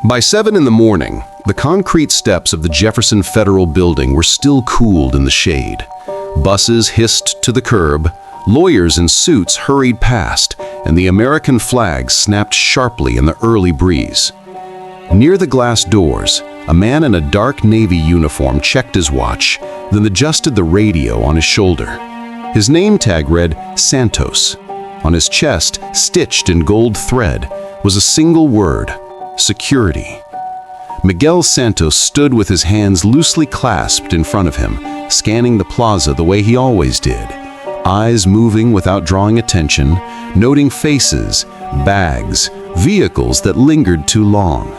By 7 in the morning, the concrete steps of the Jefferson Federal Building were still cooled in the shade. Buses hissed to the curb, lawyers in suits hurried past, and the American flag snapped sharply in the early breeze. Near the glass doors, a man in a dark navy uniform checked his watch, then adjusted the radio on his shoulder. His name tag read Santos. On his chest, stitched in gold thread, was a single word: security. Miguel Santos stood with his hands loosely clasped in front of him, scanning the plaza the way he always did, eyes moving without drawing attention, noting faces, bags, vehicles that lingered too long.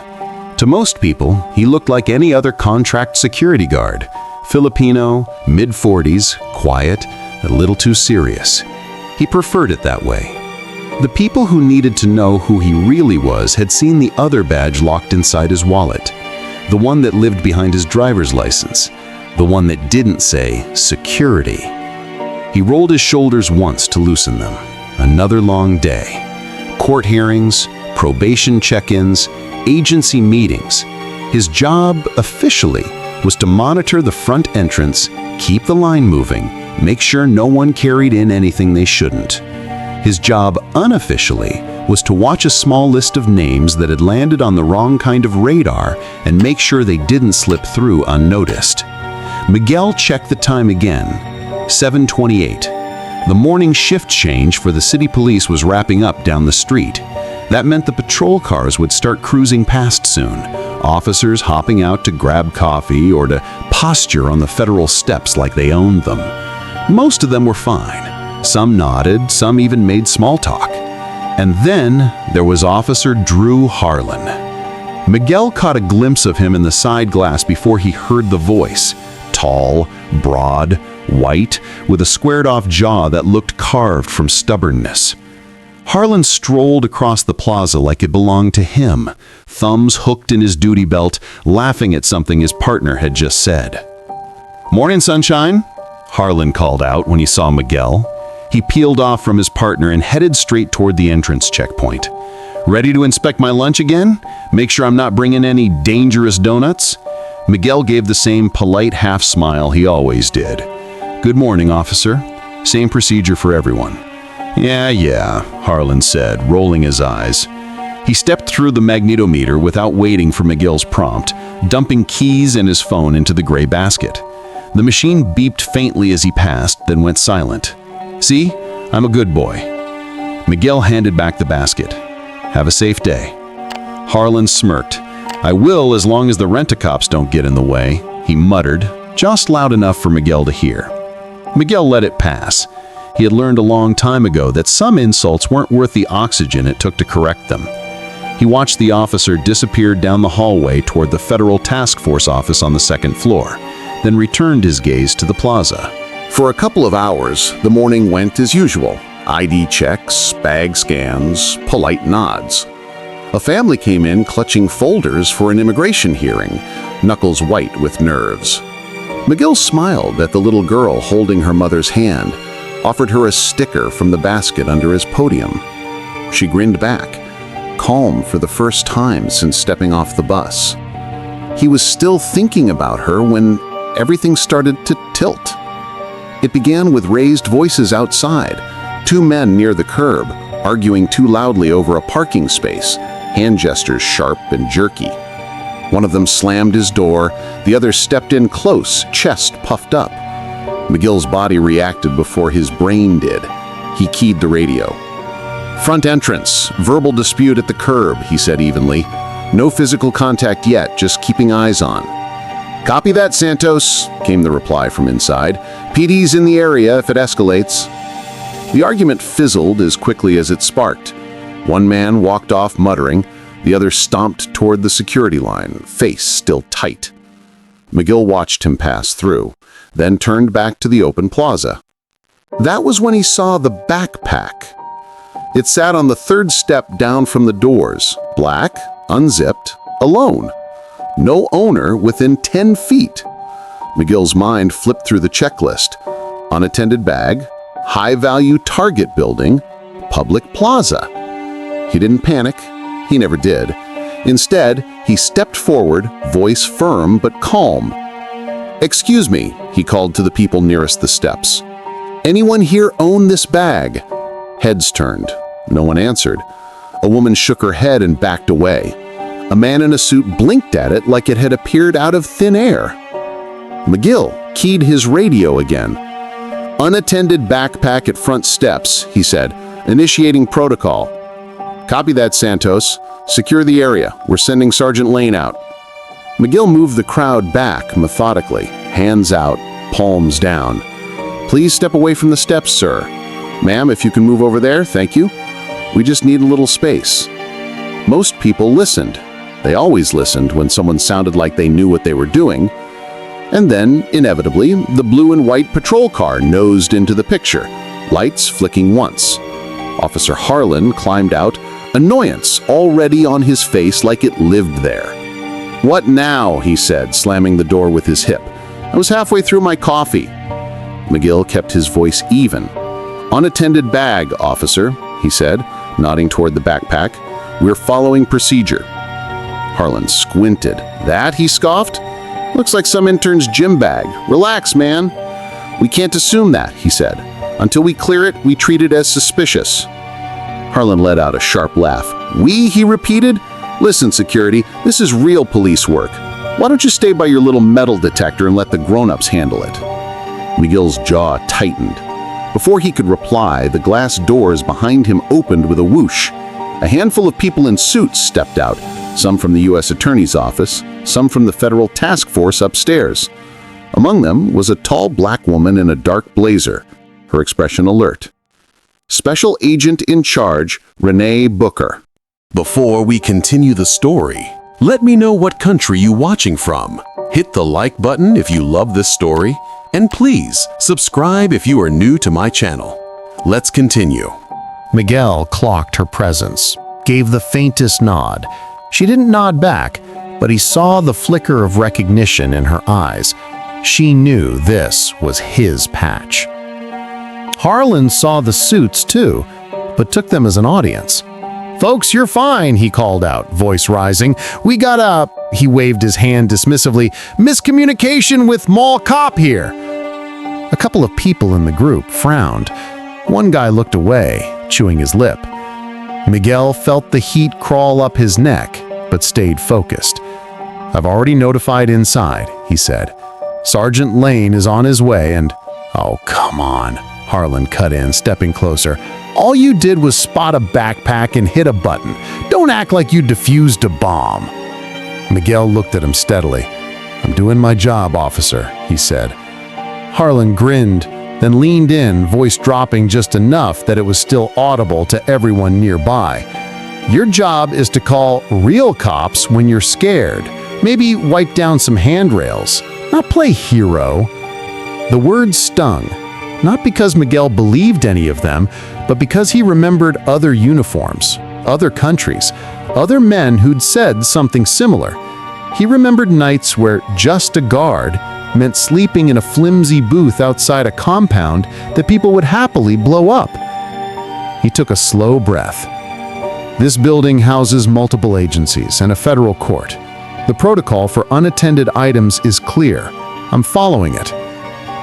To most people, he looked like any other contract security guard: Filipino, mid-40s, quiet, a little too serious. He preferred it that way. The people who needed to know who he really was had seen the other badge locked inside his wallet, the one that lived behind his driver's license, the one that didn't say security. He rolled his shoulders once to loosen them. Another long day. Court hearings, probation check-ins, agency meetings. His job, officially, was to monitor the front entrance, keep the line moving, make sure no one carried in anything they shouldn't. His job, unofficially, was to watch a small list of names that had landed on the wrong kind of radar and make sure they didn't slip through unnoticed. Miguel checked the time again. 7:28. The morning shift change for the city police was wrapping up down the street. That meant the patrol cars would start cruising past soon, officers hopping out to grab coffee or to posture on the federal steps like they owned them. Most of them were fine. Some nodded, some even made small talk. And then there was Officer Drew Harlan. Miguel caught a glimpse of him in the side glass before he heard the voice. Tall, broad, white, with a squared-off jaw that looked carved from stubbornness. Harlan strolled across the plaza like it belonged to him, thumbs hooked in his duty belt, laughing at something his partner had just said. "Morning, sunshine," Harlan called out when he saw Miguel. He peeled off from his partner and headed straight toward the entrance checkpoint. "Ready to inspect my lunch again? Make sure I'm not bringing any dangerous donuts?" Miguel gave the same polite half-smile he always did. "Good morning, officer. Same procedure for everyone." Yeah, Harlan said, rolling his eyes. He stepped through the magnetometer without waiting for Miguel's prompt, dumping keys and his phone into the gray basket. The machine beeped faintly as he passed, then went silent. "See? I'm a good boy." Miguel handed back the basket. "Have a safe day." Harlan smirked. "I will, as long as the rent-a-cops don't get in the way," he muttered, just loud enough for Miguel to hear. Miguel let it pass. He had learned a long time ago that some insults weren't worth the oxygen it took to correct them. He watched the officer disappear down the hallway toward the Federal Task Force office on the second floor, then returned his gaze to the plaza. For a couple of hours, the morning went as usual. ID checks, bag scans, polite nods. A family came in clutching folders for an immigration hearing, knuckles white with nerves. Miguel smiled at the little girl holding her mother's hand, offered her a sticker from the basket under his podium. She grinned back, calm for the first time since stepping off the bus. He was still thinking about her when everything started to tilt. It began with raised voices outside, two men near the curb, arguing too loudly over a parking space, hand gestures sharp and jerky. One of them slammed his door, the other stepped in close, chest puffed up. Miguel's body reacted before his brain did. He keyed the radio. "Front entrance, verbal dispute at the curb," he said evenly. "No physical contact yet, just keeping eyes on." "Copy that, Santos," came the reply from inside. "PD's in the area if it escalates." The argument fizzled as quickly as it sparked. One man walked off muttering, the other stomped toward the security line, face still tight. Miguel watched him pass through, then turned back to the open plaza. That was when he saw the backpack. It sat on the third step down from the doors, black, unzipped, alone. No owner within 10 feet. Miguel's mind flipped through the checklist. Unattended bag, high-value target building, public plaza. He didn't panic. He never did. Instead, He stepped forward, voice firm but calm. "Excuse me," he called to the people nearest the steps. "Anyone here own this bag?" Heads turned. No one answered. A woman shook her head and backed away. A man in a suit blinked at it like it had appeared out of thin air. McGill keyed his radio again. "Unattended backpack at front steps," he said, "initiating protocol." "Copy that, Santos. Secure the area. We're sending Sergeant Lane out." McGill moved the crowd back methodically, hands out, palms down. "Please step away from the steps, sir. Ma'am, if you can move over there, thank you. We just need a little space." Most people listened. They always listened when someone sounded like they knew what they were doing. And then, inevitably, the blue and white patrol car nosed into the picture, lights flicking once. Officer Harlan climbed out, annoyance already on his face like it lived there. "What now?" he said, slamming the door with his hip. "I was halfway through my coffee." McGill kept his voice even. "Unattended bag, officer," he said, nodding toward the backpack. "We're following procedure." Harlan squinted. "That?" he scoffed. "Looks like some intern's gym bag. Relax, man." "We can't assume that," he said. "Until we clear it, we treat it as suspicious." Harlan let out a sharp laugh. "We?" he repeated. "Listen, security, this is real police work. Why don't you stay by your little metal detector and let the grown-ups handle it?" McGill's jaw tightened. Before he could reply, the glass doors behind him opened with a whoosh. A handful of people in suits stepped out, some from the U.S. Attorney's Office, some from the federal task force upstairs. Among them was a tall black woman in a dark blazer, her expression alert. Special Agent in Charge, Renee Booker. Before we continue the story, let me know what country you're watching from. Hit the like button if you love this story, and please subscribe if you are new to my channel. Let's continue. Miguel clocked her presence, gave the faintest nod. She didn't nod back, but he saw the flicker of recognition in her eyes. She knew this was his patch. Harlan saw the suits too, but took them as an audience. "Folks, you're fine," he called out, voice rising. "We got a," he waved his hand dismissively, "miscommunication with mall cop here." A couple of people in the group frowned. One guy looked away, chewing his lip. Miguel felt the heat crawl up his neck, but stayed focused. "I've already notified inside," he said. "Sergeant Lane is on his way and—" "Oh, come on," Harlan cut in, stepping closer. "All you did was spot a backpack and hit a button. Don't act like you defused a bomb." Miguel looked at him steadily. "I'm doing my job, officer," he said. Harlan grinned, then leaned in, voice dropping just enough that it was still audible to everyone nearby. "Your job is to call real cops when you're scared. Maybe wipe down some handrails, not play hero." The words stung, not because Miguel believed any of them, but because he remembered other uniforms, other countries, other men who'd said something similar. He remembered nights where just a guard meant sleeping in a flimsy booth outside a compound that people would happily blow up. He took a slow breath. This building houses multiple agencies and a federal court. The protocol for unattended items is clear. I'm following it.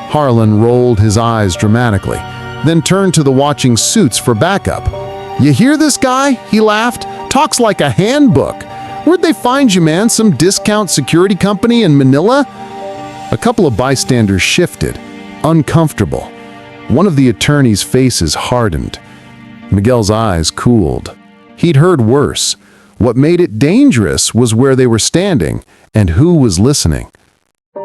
Harlan rolled his eyes dramatically, then turned to the watching suits for backup. "You hear this guy?" he laughed. "Talks like a handbook. Where'd they find you, man? Some discount security company in Manila?" A couple of bystanders shifted, uncomfortable. One of the attorney's faces hardened. Miguel's eyes cooled. He'd heard worse. What made it dangerous was where they were standing and who was listening.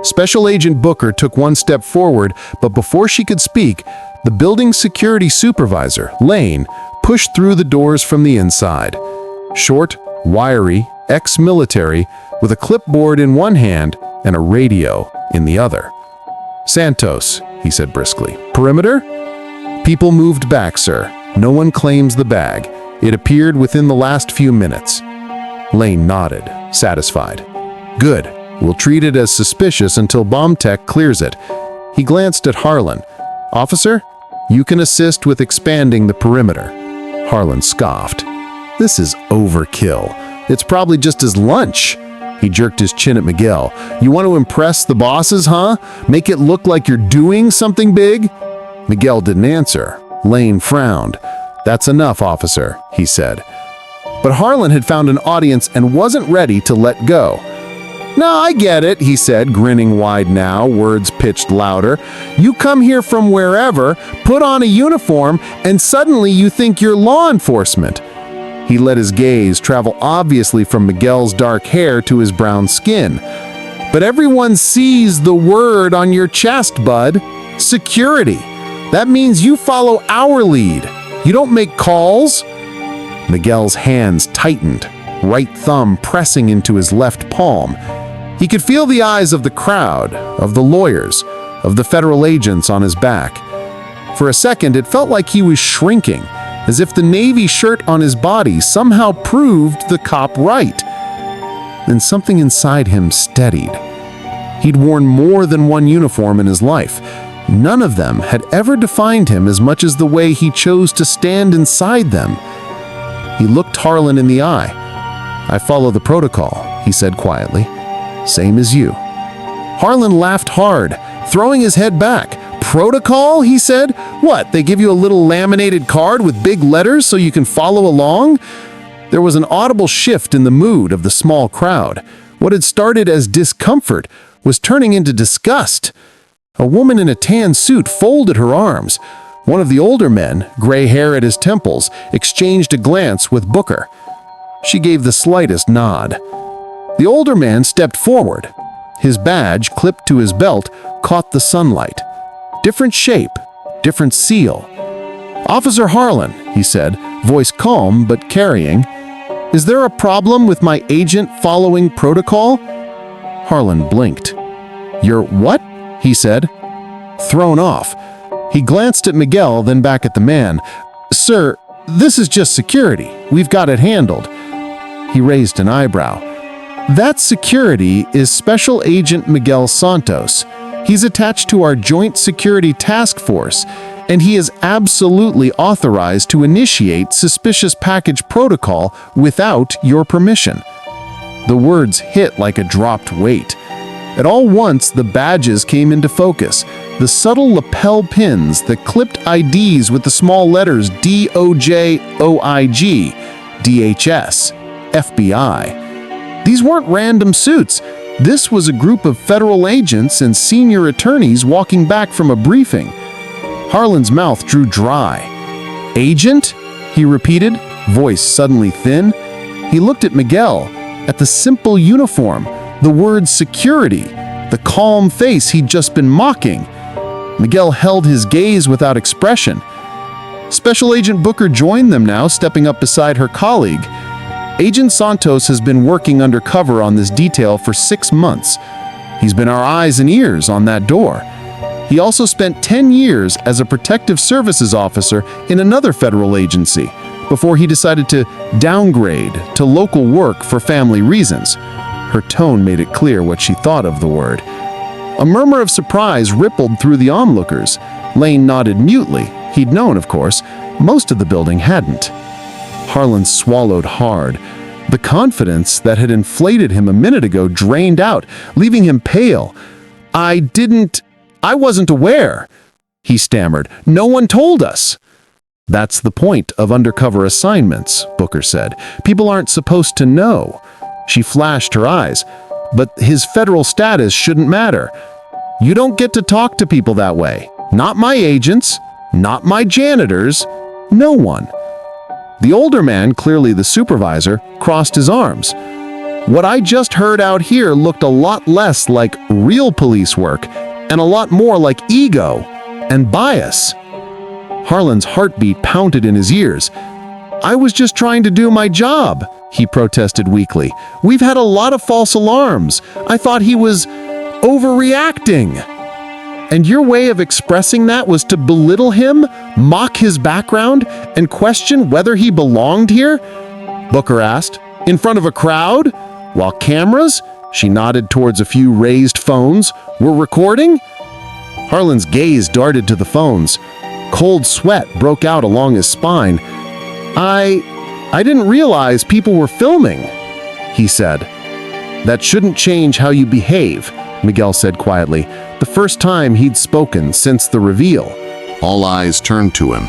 Special Agent Booker took one step forward, but before she could speak, the building security supervisor, Lane, pushed through the doors from the inside. Short, wiry, ex-military, with a clipboard in one hand and a radio in the other. "Santos," he said briskly. "Perimeter?" "People moved back, sir. No one claims the bag. It appeared within the last few minutes." Lane nodded, satisfied. "Good. We'll treat it as suspicious until bomb tech clears it." He glanced at Harlan. "Officer, you can assist with expanding the perimeter." Harlan scoffed. "This is overkill. It's probably just his lunch." He jerked his chin at Miguel. "You want to impress the bosses, huh? Make it look like you're doing something big?" Miguel didn't answer. Lane frowned. "That's enough, officer," he said. But Harlan had found an audience and wasn't ready to let go. "No, I get it," he said, grinning wide now, words pitched louder. "You come here from wherever, put on a uniform, and suddenly you think you're law enforcement." He let his gaze travel obviously from Miguel's dark hair to his brown skin. "But everyone sees the word on your chest, bud. Security. That means you follow our lead. You don't make calls." Miguel's hands tightened, right thumb pressing into his left palm. He could feel the eyes of the crowd, of the lawyers, of the federal agents on his back. For a second, it felt like he was shrinking, as if the navy shirt on his body somehow proved the cop right. Then something inside him steadied. He'd worn more than one uniform in his life. None of them had ever defined him as much as the way he chose to stand inside them. He looked Harlan in the eye. "I follow the protocol," he said quietly. "Same as you." Harlan laughed hard, throwing his head back. "Protocol?" he said. "What, they give you a little laminated card with big letters so you can follow along?" There was an audible shift in the mood of the small crowd. What had started as discomfort was turning into disgust. A woman in a tan suit folded her arms. One of the older men, gray hair at his temples, exchanged a glance with Booker. She gave the slightest nod. The older man stepped forward. His badge, clipped to his belt, caught the sunlight. Different shape, different seal. "Officer Harlan," he said, voice calm but carrying. "Is there a problem with my agent following protocol?" Harlan blinked. "You're what?" he said. Thrown off. He glanced at Miguel, then back at the man. "Sir, this is just security. We've got it handled." He raised an eyebrow. "That security is Special Agent Miguel Santos. He's attached to our Joint Security Task Force, and he is absolutely authorized to initiate suspicious package protocol without your permission." The words hit like a dropped weight. At all once, the badges came into focus. The subtle lapel pins that clipped IDs with the small letters DOJ, OIG, DHS, FBI. These weren't random suits. This was a group of federal agents and senior attorneys walking back from a briefing. Harlan's mouth drew dry. "Agent?" he repeated, voice suddenly thin. He looked at Miguel, at the simple uniform, the word security, the calm face he'd just been mocking. Miguel held his gaze without expression. Special Agent Booker joined them now, stepping up beside her colleague. "Agent Santos has been working undercover on this detail for 6 months. He's been our eyes and ears on that door. He also spent 10 years as a protective services officer in another federal agency before he decided to downgrade to local work for family reasons." Her tone made it clear what she thought of the word. A murmur of surprise rippled through the onlookers. Lane nodded mutely. He'd known, of course. Most of the building hadn't. Harlan swallowed hard. The confidence that had inflated him a minute ago drained out, leaving him pale. I wasn't aware," he stammered. "No one told us." "That's the point of undercover assignments," Booker said. "People aren't supposed to know." She flashed her eyes. "But his federal status shouldn't matter. You don't get to talk to people that way. Not my agents, not my janitors, no one." The older man, clearly the supervisor, crossed his arms. "What I just heard out here looked a lot less like real police work and a lot more like ego and bias." Harlan's heartbeat pounded in his ears. "I was just trying to do my job," he protested weakly. "We've had a lot of false alarms. I thought he was overreacting." "And your way of expressing that was to belittle him, mock his background, and question whether he belonged here?" Booker asked. "In front of a crowd? While cameras," she nodded towards a few raised phones, "were recording?" Harlan's gaze darted to the phones. Cold sweat broke out along his spine. I didn't realize people were filming," he said. "That shouldn't change how you behave," Miguel said quietly, the first time he'd spoken since the reveal. All eyes turned to him.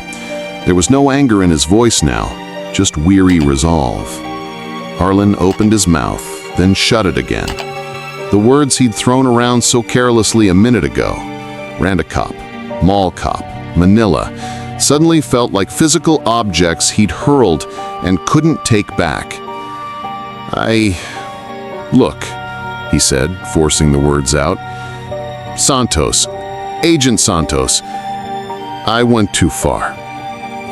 There was no anger in his voice now, just weary resolve. Harlan opened his mouth, then shut it again. The words he'd thrown around so carelessly a minute ago, Rent-A-Cop, Mall Cop, Manila, suddenly felt like physical objects he'd hurled and couldn't take back. Look, he said, forcing the words out. Santos, Agent Santos, I went too far.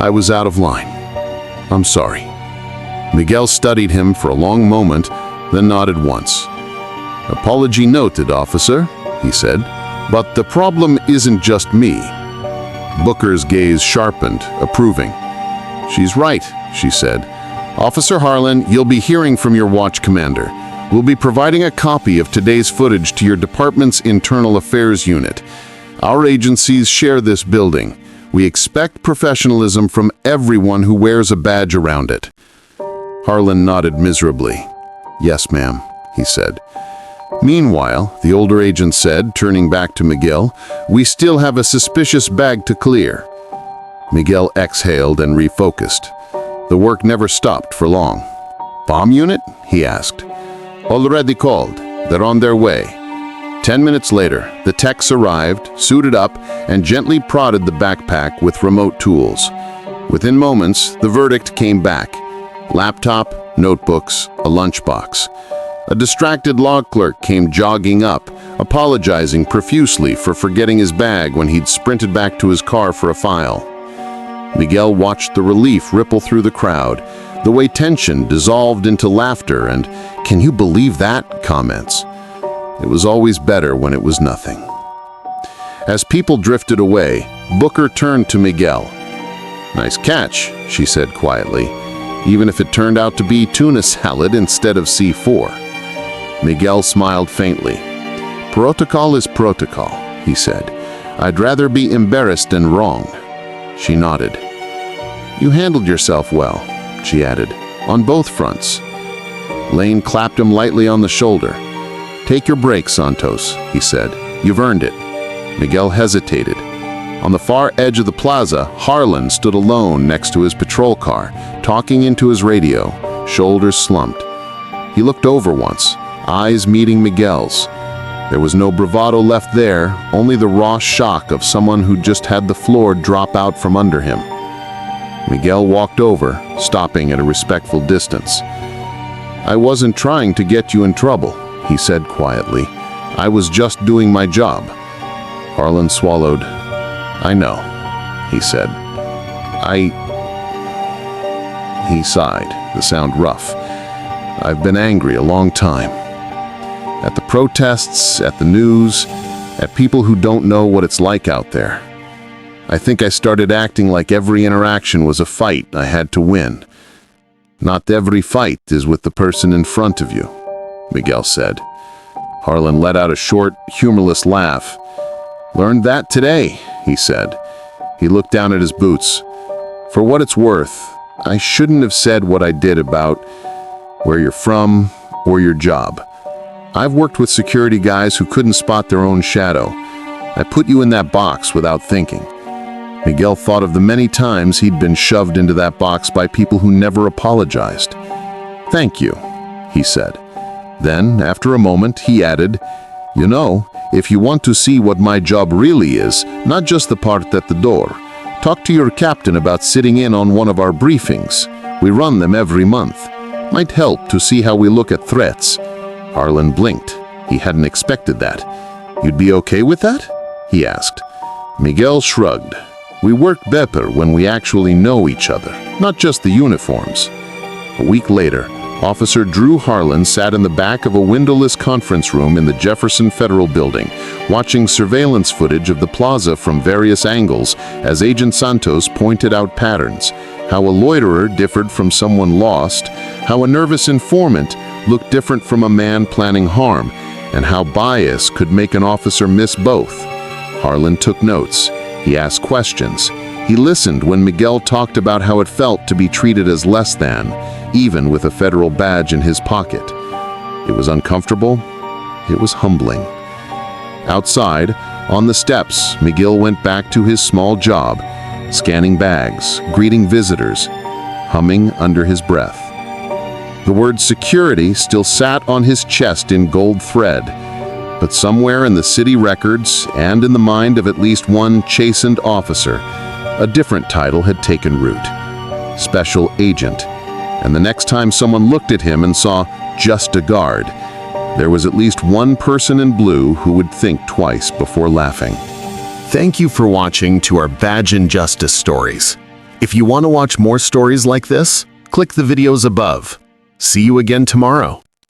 I was out of line. I'm sorry. Miguel studied him for a long moment, then nodded once. Apology noted, officer, he said, but the problem isn't just me. Booker's gaze sharpened, approving. She's right, she said. Officer Harlan, you'll be hearing from your watch commander. We'll be providing a copy of today's footage to your department's internal affairs unit. Our agencies share this building. We expect professionalism from everyone who wears a badge around it. Harlan nodded miserably. Yes, ma'am, he said. Meanwhile, the older agent said, turning back to Miguel, we still have a suspicious bag to clear. Miguel exhaled and refocused. The work never stopped for long. Bomb unit? He asked. Already called. They're on their way. 10 minutes later, the techs arrived, suited up, and gently prodded the backpack with remote tools. Within moments, the verdict came back. Laptop, notebooks, a lunchbox. A distracted law clerk came jogging up, apologizing profusely for forgetting his bag when he'd sprinted back to his car for a file. Miguel watched the relief ripple through the crowd, the way tension dissolved into laughter and, "Can you believe that?" comments. It was always better when it was nothing. As people drifted away, Booker turned to Miguel. Nice catch, she said quietly, even if it turned out to be tuna salad instead of C4. Miguel smiled faintly. Protocol is protocol, he said. I'd rather be embarrassed than wrong. She nodded. You handled yourself well, she added, on both fronts. Lane clapped him lightly on the shoulder. Take your break, Santos, he said. You've earned it. Miguel hesitated. On the far edge of the plaza, Harlan stood alone next to his patrol car, talking into his radio, shoulders slumped. He looked over once, eyes meeting Miguel's. There was no bravado left there, only the raw shock of someone who just had the floor drop out from under him. Miguel walked over, stopping at a respectful distance. I wasn't trying to get you in trouble, he said quietly. I was just doing my job. Harlan swallowed. I know, he said. He sighed, the sound rough. I've been angry a long time. At the protests, at the news, at people who don't know what it's like out there. I think I started acting like every interaction was a fight I had to win. Not every fight is with the person in front of you, Miguel said. Harlan let out a short, humorless laugh. Learned that today, he said. He looked down at his boots. For what it's worth, I shouldn't have said what I did about where you're from or your job. I've worked with security guys who couldn't spot their own shadow. I put you in that box without thinking. Miguel thought of the many times he'd been shoved into that box by people who never apologized. Thank you, he said. Then, after a moment, he added, you know, if you want to see what my job really is, not just the part at the door, talk to your captain about sitting in on one of our briefings. We run them every month. Might help to see how we look at threats. Harlan blinked. He hadn't expected that. You'd be okay with that? He asked. Miguel shrugged. We work better when we actually know each other, not just the uniforms. A week later, Officer Drew Harlan sat in the back of a windowless conference room in the Jefferson Federal Building, watching surveillance footage of the plaza from various angles as Agent Santos pointed out patterns, how a loiterer differed from someone lost, how a nervous informant looked different from a man planning harm, and how bias could make an officer miss both. Harlan took notes. He asked questions. He listened when Miguel talked about how it felt to be treated as less than, even with a federal badge in his pocket. It was uncomfortable. It was humbling. Outside, on the steps, McGill went back to his small job, scanning bags, greeting visitors, humming under his breath. The word security still sat on his chest in gold thread, but somewhere in the city records and in the mind of at least one chastened officer, a different title had taken root: Special Agent. And the next time someone looked at him and saw just a guard, there was at least one person in blue who would think twice before laughing. Thank you for watching to our Badge and Justice stories. If you want to watch more stories like this, click the videos above. See you again tomorrow.